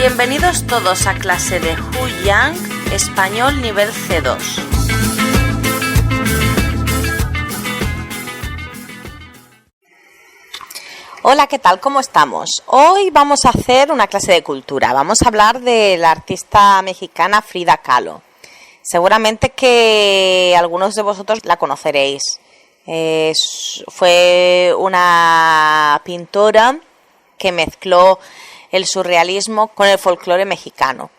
Bienvenidos todos a clase de Huyang, español nivel C2. Hola, ¿qué tal? ¿Cómo estamos? Hoy vamos a hacer una clase de cultura. Vamos a hablar de la artista mexicana Frida Kahlo. Seguramente que algunos de vosotros la conoceréis. Fue una pintora que mezcló el surrealismo con el folclore mexicano.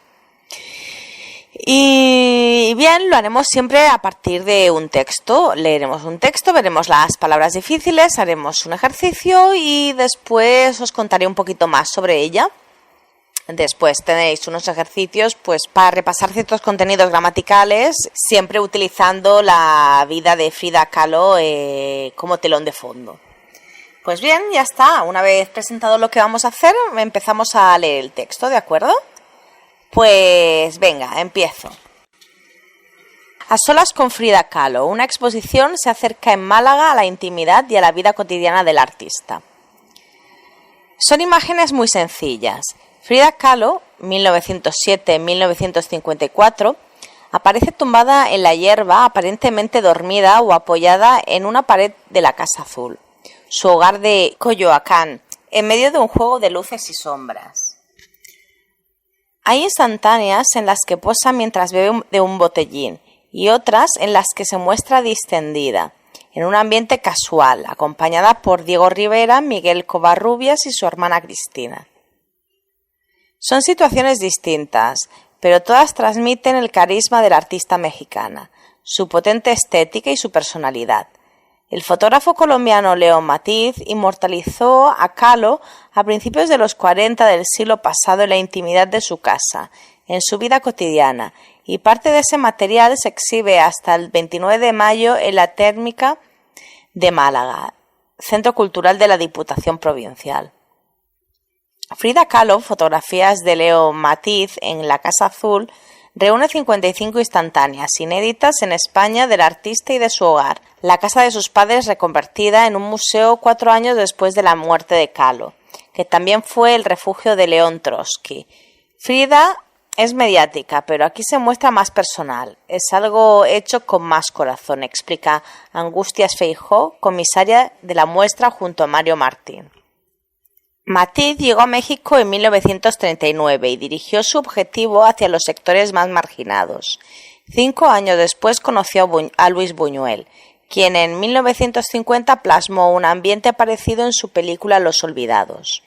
Y bien, lo haremos siempre a partir de un texto. Leeremos un texto, veremos las palabras difíciles, haremos un ejercicio y después os contaré un poquito más sobre ella. Después tenéis unos ejercicios para repasar ciertos contenidos gramaticales, siempre utilizando la vida de Frida Kahlo como telón de fondo. Pues bien, ya está. Una vez presentado lo que vamos a hacer, empezamos a leer el texto, ¿de acuerdo? Pues venga, empiezo. A solas con Frida Kahlo, una exposición se acerca en Málaga a la intimidad y a la vida cotidiana del artista. Son imágenes muy sencillas. Frida Kahlo, 1907-1954, aparece tumbada en la hierba, aparentemente dormida o apoyada en una pared de la Casa Azul, su hogar de Coyoacán, en medio de un juego de luces y sombras. Hay instantáneas en las que posa mientras bebe de un botellín y otras en las que se muestra distendida, en un ambiente casual, acompañada por Diego Rivera, Miguel Covarrubias y su hermana Cristina. Son situaciones distintas, pero todas transmiten el carisma de la artista mexicana, su potente estética y su personalidad. El fotógrafo colombiano León Matiz inmortalizó a Kahlo a principios de los 40 del siglo pasado en la intimidad de su casa, en su vida cotidiana, y parte de ese material se exhibe hasta el 29 de mayo en la Térmica de Málaga, Centro Cultural de la Diputación Provincial. Frida Kahlo, fotografías de León Matiz en la Casa Azul, reúne 55 instantáneas inéditas en España del artista y de su hogar, la casa de sus padres reconvertida en un museo 4 años después de la muerte de Kahlo, que también fue el refugio de León Trotsky. Frida es mediática, pero aquí se muestra más personal. Es algo hecho con más corazón, explica Angustias Feijóo, comisaria de la muestra junto a Mario Martín. Matiz llegó a México en 1939 y dirigió su objetivo hacia los sectores más marginados. 5 años después conoció a Luis Buñuel, quien en 1950 plasmó un ambiente parecido en su película Los Olvidados.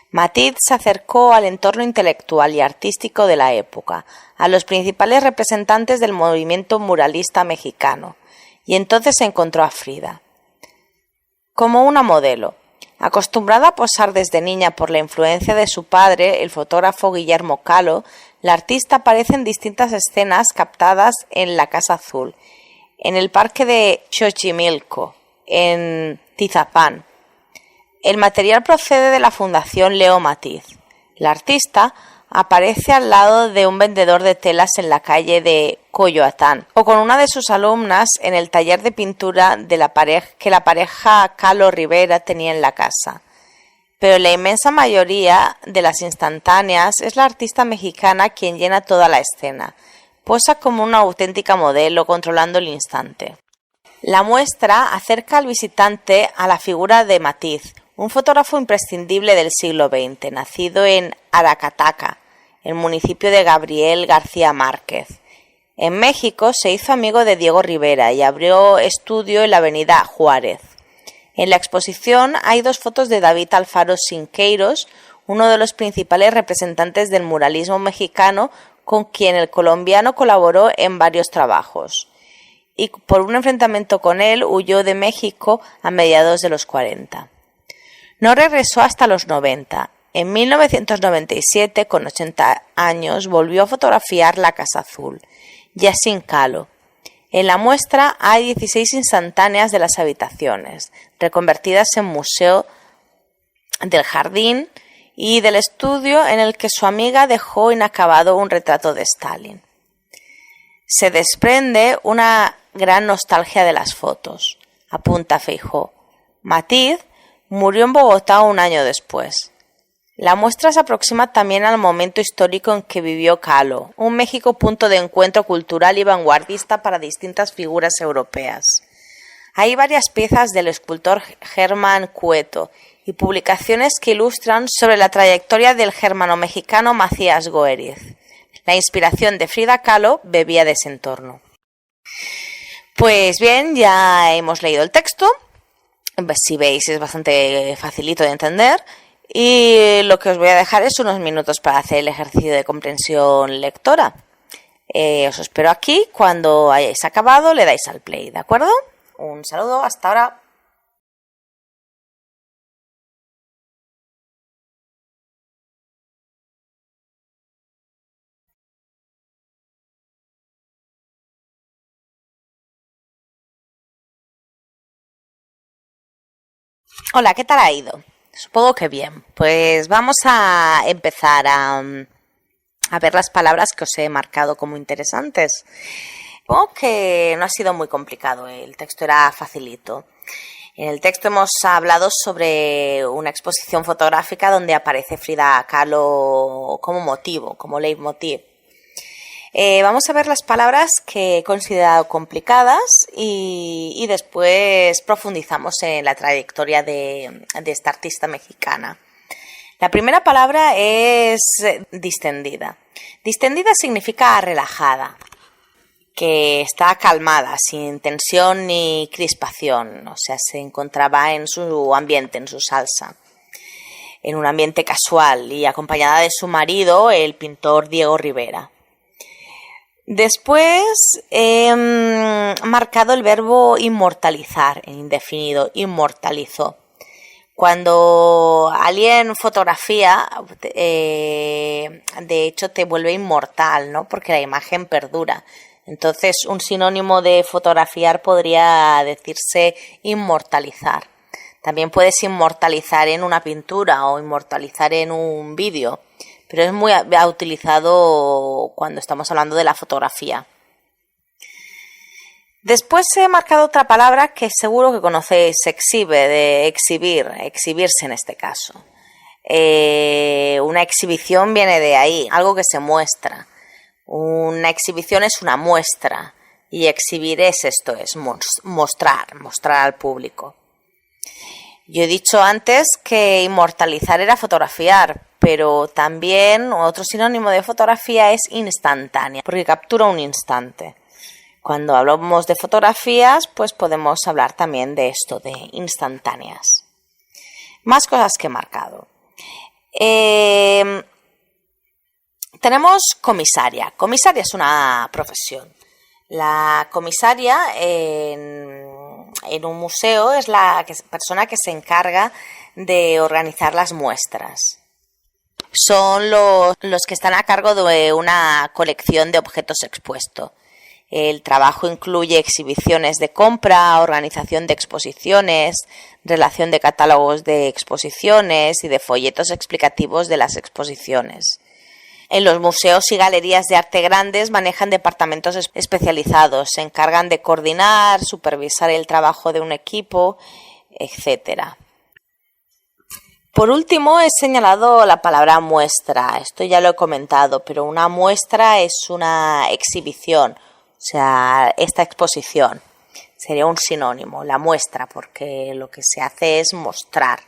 Matiz se acercó al entorno intelectual y artístico de la época, a los principales representantes del movimiento muralista mexicano, y entonces encontró a Frida como una modelo. Acostumbrada a posar desde niña por la influencia de su padre, el fotógrafo Guillermo Kahlo, la artista aparece en distintas escenas captadas en la Casa Azul, en el parque de Xochimilco, en Tizapán. El material procede de la Fundación León Matiz. La artista aparece al lado de un vendedor de telas en la calle de Coyoacán o con una de sus alumnas en el taller de pintura de la pareja Kahlo Rivera tenía en la casa. Pero la inmensa mayoría de las instantáneas es la artista mexicana quien llena toda la escena. Posa como una auténtica modelo controlando el instante. La muestra acerca al visitante a la figura de Matiz, un fotógrafo imprescindible del siglo XX, nacido en Aracataca, el municipio de Gabriel García Márquez. En México se hizo amigo de Diego Rivera y abrió estudio en la avenida Juárez. En la exposición hay 2 fotos de David Alfaro Siqueiros, uno de los principales representantes del muralismo mexicano, con quien el colombiano colaboró en varios trabajos. Y por un enfrentamiento con él huyó de México a mediados de los 40. No regresó hasta los 90. En 1997, con 80 años, volvió a fotografiar la Casa Azul, ya sin Kahlo. En la muestra hay 16 instantáneas de las habitaciones, reconvertidas en museo del jardín y del estudio en el que su amiga dejó inacabado un retrato de Stalin. Se desprende una gran nostalgia de las fotos, apunta Feijóo. Matiz murió en Bogotá un año después. La muestra se aproxima también al momento histórico en que vivió Kahlo, un México punto de encuentro cultural y vanguardista para distintas figuras europeas. Hay varias piezas del escultor Germán Cueto y publicaciones que ilustran sobre la trayectoria del germano-mexicano Macías Goeritz. La inspiración de Frida Kahlo bebía de ese entorno. Pues bien, ya hemos leído el texto. Si veis, es bastante facilito de entender. Y lo que os voy a dejar es unos minutos para hacer el ejercicio de comprensión lectora. Os espero aquí. Cuando hayáis acabado, le dais al play, ¿de acuerdo? Un saludo, hasta ahora. Hola, ¿qué tal ha ido? Supongo que bien. Pues vamos a empezar a ver las palabras que os he marcado como interesantes. Supongo que no ha sido muy complicado, el texto era facilito. En el texto hemos hablado sobre una exposición fotográfica donde aparece Frida Kahlo como motivo, como leitmotiv. Vamos a ver las palabras que he considerado complicadas y después profundizamos en la trayectoria de esta artista mexicana. La primera palabra es distendida. Distendida significa relajada, que está calmada, sin tensión ni crispación, o sea, se encontraba en su ambiente, en su salsa, en un ambiente casual y acompañada de su marido, el pintor Diego Rivera. Después he marcado el verbo inmortalizar, en indefinido, inmortalizó. Cuando alguien fotografía, de hecho te vuelve inmortal, ¿no? Porque la imagen perdura. Entonces, un sinónimo de fotografiar podría decirse inmortalizar. También puedes inmortalizar en una pintura o inmortalizar en un vídeo, pero es muy utilizado cuando estamos hablando de la fotografía. Después he marcado otra palabra que seguro que conocéis, exhibe, de exhibir, exhibirse en este caso. Una exhibición viene de ahí, algo que se muestra. Una exhibición es una muestra y exhibir es esto, es mostrar al público. Yo he dicho antes que inmortalizar era fotografiar, pero también otro sinónimo de fotografía es instantánea, porque captura un instante. Cuando hablamos de fotografías, pues podemos hablar también de esto, de instantáneas. Más cosas que he marcado. Tenemos comisaria. Comisaria es una profesión. La comisaria en un museo es la persona que se encarga de organizar las muestras. Son los que están a cargo de una colección de objetos expuestos. El trabajo incluye exhibiciones de compra, organización de exposiciones, relación de catálogos de exposiciones y de folletos explicativos de las exposiciones. En los museos y galerías de arte grandes manejan departamentos especializados, se encargan de coordinar, supervisar el trabajo de un equipo, etc. Por último, he señalado la palabra muestra. Esto ya lo he comentado, pero una muestra es una exhibición, o sea, esta exposición sería un sinónimo, la muestra, porque lo que se hace es mostrar.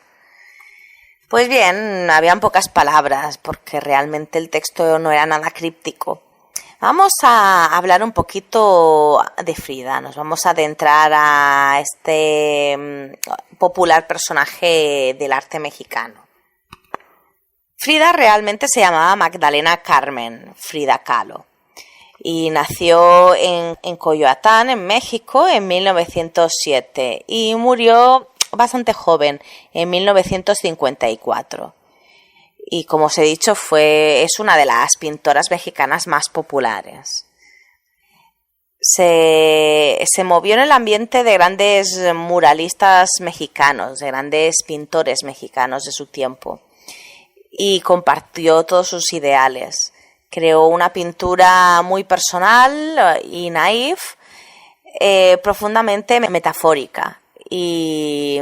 Pues bien, habían pocas palabras porque realmente el texto no era nada críptico. Vamos a hablar un poquito de Frida, nos vamos a adentrar a este popular personaje del arte mexicano. Frida realmente se llamaba Magdalena Carmen Frida Kahlo y nació en Coyoacán, en México, en 1907 y murió bastante joven, en 1954. Y como os he dicho, es una de las pintoras mexicanas más populares. Se movió en el ambiente de grandes muralistas mexicanos, de grandes pintores mexicanos de su tiempo, y compartió todos sus ideales. Creó una pintura muy personal y naif, profundamente metafórica, y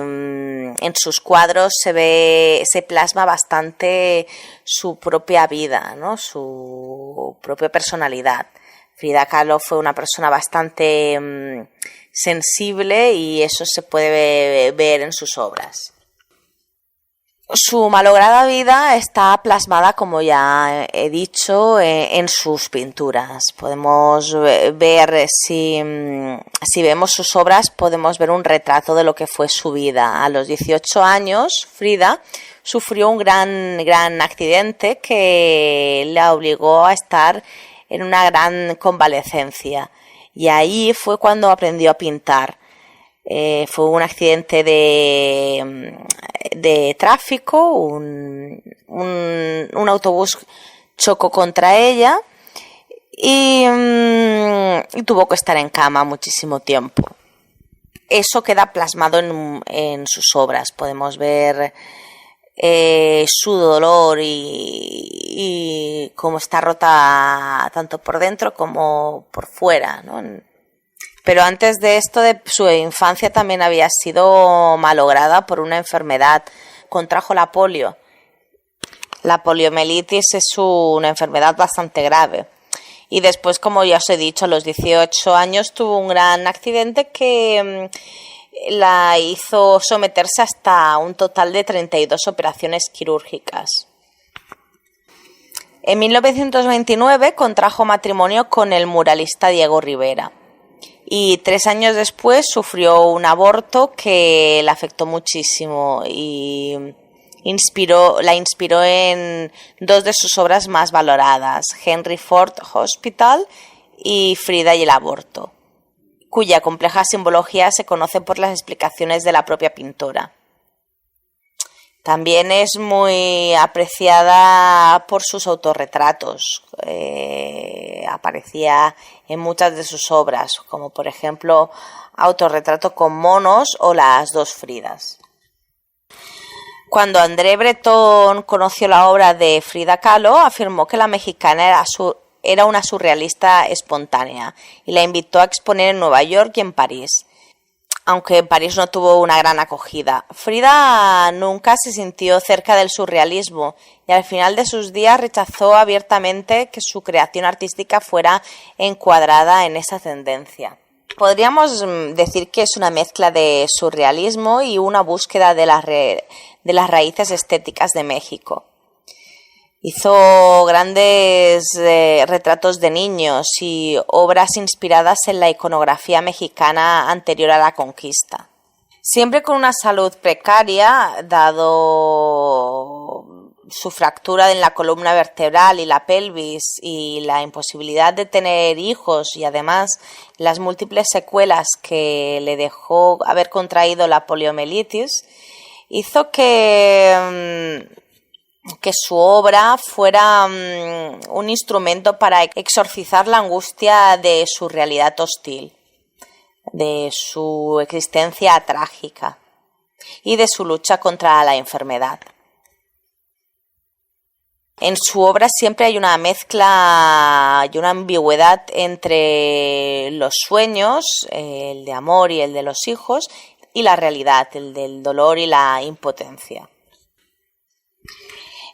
en sus cuadros se plasma bastante su propia vida, ¿no? Su propia personalidad. Frida Kahlo fue una persona bastante sensible y eso se puede ver en sus obras. Su malograda vida está plasmada, como ya he dicho, en sus pinturas. Podemos ver, si vemos sus obras, podemos ver un retrato de lo que fue su vida. A los 18 años, Frida sufrió un gran accidente que la obligó a estar en una gran convalecencia. Y ahí fue cuando aprendió a pintar. Fue un accidente de tráfico, un autobús chocó contra ella y tuvo que estar en cama muchísimo tiempo. Eso queda plasmado en sus obras. Podemos ver su dolor y cómo está rota tanto por dentro como por fuera, ¿no? Pero antes de esto, su infancia también había sido malograda por una enfermedad. Contrajo la polio. La poliomielitis es una enfermedad bastante grave. Y después, como ya os he dicho, a los 18 años tuvo un gran accidente que la hizo someterse hasta un total de 32 operaciones quirúrgicas. En 1929 contrajo matrimonio con el muralista Diego Rivera. Y 3 años después sufrió un aborto que la afectó muchísimo y la inspiró en 2 de sus obras más valoradas, Henry Ford Hospital y Frida y el aborto, cuya compleja simbología se conoce por las explicaciones de la propia pintora. También es muy apreciada por sus autorretratos. Aparecía en muchas de sus obras, como por ejemplo Autorretrato con monos o Las dos Fridas. Cuando André Breton conoció la obra de Frida Kahlo, afirmó que la mexicana era una surrealista espontánea y la invitó a exponer en Nueva York y en París, aunque en París no tuvo una gran acogida. Frida nunca se sintió cerca del surrealismo y al final de sus días rechazó abiertamente que su creación artística fuera encuadrada en esa tendencia. Podríamos decir que es una mezcla de surrealismo y una búsqueda de las raíces estéticas de México. Hizo grandes retratos de niños y obras inspiradas en la iconografía mexicana anterior a la conquista. Siempre con una salud precaria, dado su fractura en la columna vertebral y la pelvis y la imposibilidad de tener hijos y además las múltiples secuelas que le dejó haber contraído la poliomielitis, hizo que su obra fuera un instrumento para exorcizar la angustia de su realidad hostil, de su existencia trágica y de su lucha contra la enfermedad. En su obra siempre hay una mezcla y una ambigüedad entre los sueños, el de amor y el de los hijos, y la realidad, el del dolor y la impotencia.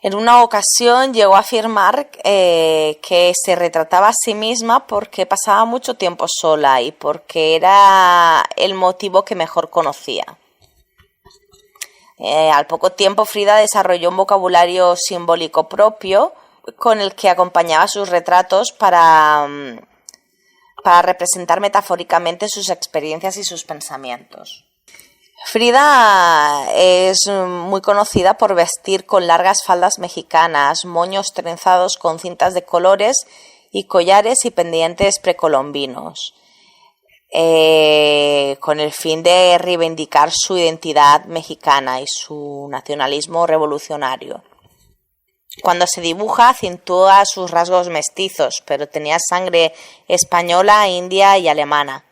En una ocasión llegó a afirmar que se retrataba a sí misma porque pasaba mucho tiempo sola y porque era el motivo que mejor conocía. Al poco tiempo Frida desarrolló un vocabulario simbólico propio con el que acompañaba sus retratos para representar metafóricamente sus experiencias y sus pensamientos. Frida es muy conocida por vestir con largas faldas mexicanas, moños trenzados con cintas de colores y collares y pendientes precolombinos, con el fin de reivindicar su identidad mexicana y su nacionalismo revolucionario. Cuando se dibuja, acentúa sus rasgos mestizos, pero tenía sangre española, india y alemana.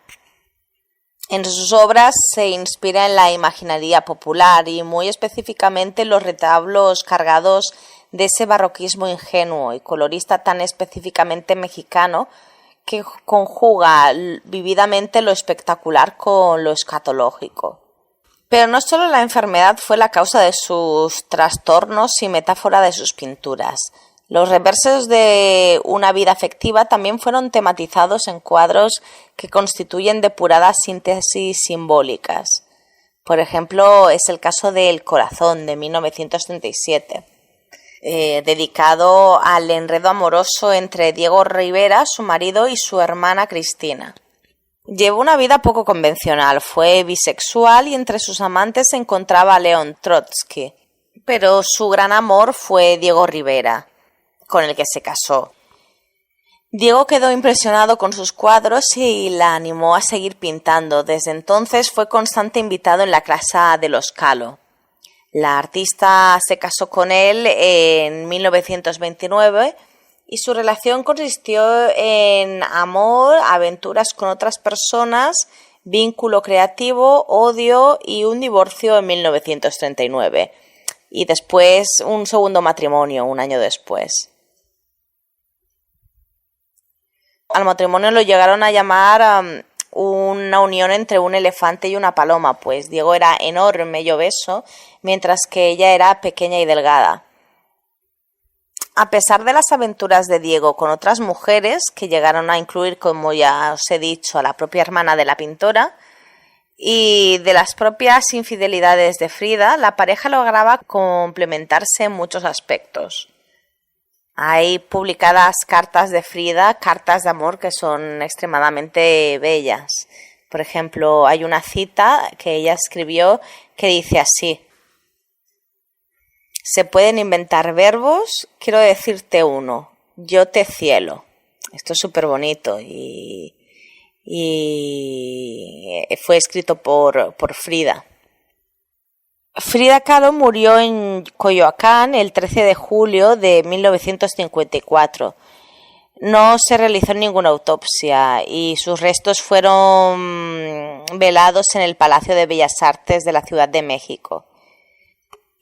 En sus obras se inspira en la imaginería popular y muy específicamente en los retablos cargados de ese barroquismo ingenuo y colorista tan específicamente mexicano que conjuga vividamente lo espectacular con lo escatológico. Pero no solo la enfermedad fue la causa de sus trastornos y metáfora de sus pinturas. Los reversos de una vida afectiva también fueron tematizados en cuadros que constituyen depuradas síntesis simbólicas. Por ejemplo, es el caso de El corazón, de 1937, dedicado al enredo amoroso entre Diego Rivera, su marido, y su hermana Cristina. Llevó una vida poco convencional, fue bisexual y entre sus amantes se encontraba León Trotsky, pero su gran amor fue Diego Rivera, con el que se casó. Diego quedó impresionado con sus cuadros y la animó a seguir pintando. Desde entonces fue constante invitado en la casa de los Kahlo. La artista se casó con él en 1929 y su relación consistió en amor, aventuras con otras personas, vínculo creativo, odio y un divorcio en 1939. Y después un segundo matrimonio, un año después. Al matrimonio lo llegaron a llamar una unión entre un elefante y una paloma, pues Diego era enorme y obeso, mientras que ella era pequeña y delgada. A pesar de las aventuras de Diego con otras mujeres, que llegaron a incluir, como ya os he dicho, a la propia hermana de la pintora, y de las propias infidelidades de Frida, la pareja lograba complementarse en muchos aspectos. Hay publicadas cartas de Frida, cartas de amor que son extremadamente bellas. Por ejemplo, hay una cita que ella escribió que dice así: se pueden inventar verbos, quiero decirte uno, yo te cielo. Esto es súper bonito y fue escrito por Frida. Frida Kahlo murió en Coyoacán el 13 de julio de 1954. No se realizó ninguna autopsia y sus restos fueron velados en el Palacio de Bellas Artes de la Ciudad de México.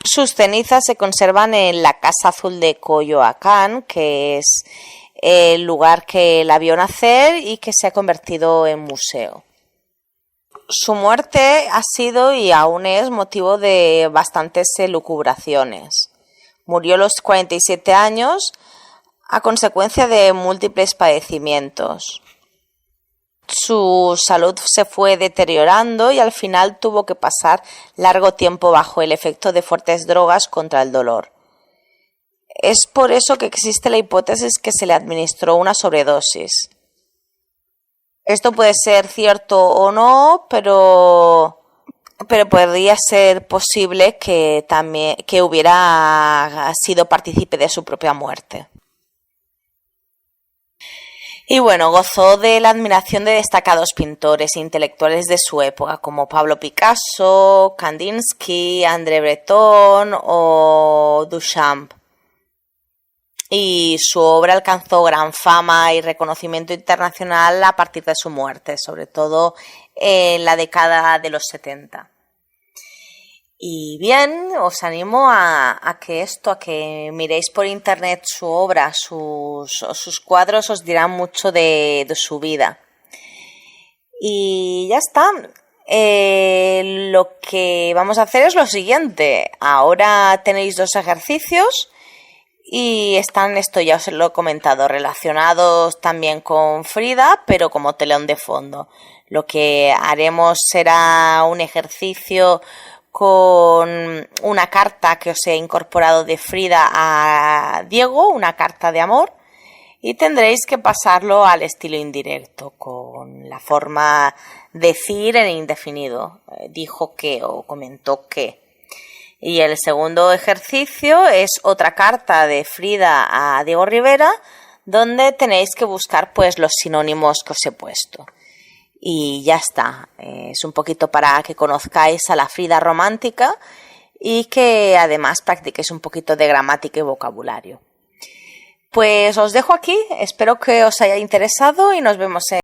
Sus cenizas se conservan en la Casa Azul de Coyoacán, que es el lugar que la vio nacer y que se ha convertido en museo. Su muerte ha sido y aún es motivo de bastantes elucubraciones. Murió a los 47 años a consecuencia de múltiples padecimientos. Su salud se fue deteriorando y al final tuvo que pasar largo tiempo bajo el efecto de fuertes drogas contra el dolor. Es por eso que existe la hipótesis que se le administró una sobredosis. Esto puede ser cierto o no, pero podría ser posible que también hubiera sido partícipe de su propia muerte. Y bueno, gozó de la admiración de destacados pintores e intelectuales de su época, como Pablo Picasso, Kandinsky, André Breton o Duchamp. Y su obra alcanzó gran fama y reconocimiento internacional a partir de su muerte, sobre todo en la década de los 70. Y bien, os animo a que miréis por internet su obra, sus cuadros os dirán mucho de su vida. Y ya está. Lo que vamos a hacer es lo siguiente. Ahora tenéis 2 ejercicios. Y están, esto ya os lo he comentado, relacionados también con Frida, pero como telón de fondo. Lo que haremos será un ejercicio con una carta que os he incorporado de Frida a Diego, una carta de amor, y tendréis que pasarlo al estilo indirecto, con la forma decir en indefinido, dijo que o comentó que. Y el segundo ejercicio es otra carta de Frida a Diego Rivera, donde tenéis que buscar pues los sinónimos que os he puesto. Y ya está. Es un poquito para que conozcáis a la Frida romántica y que además practiquéis un poquito de gramática y vocabulario. Pues os dejo aquí. Espero que os haya interesado y nos vemos en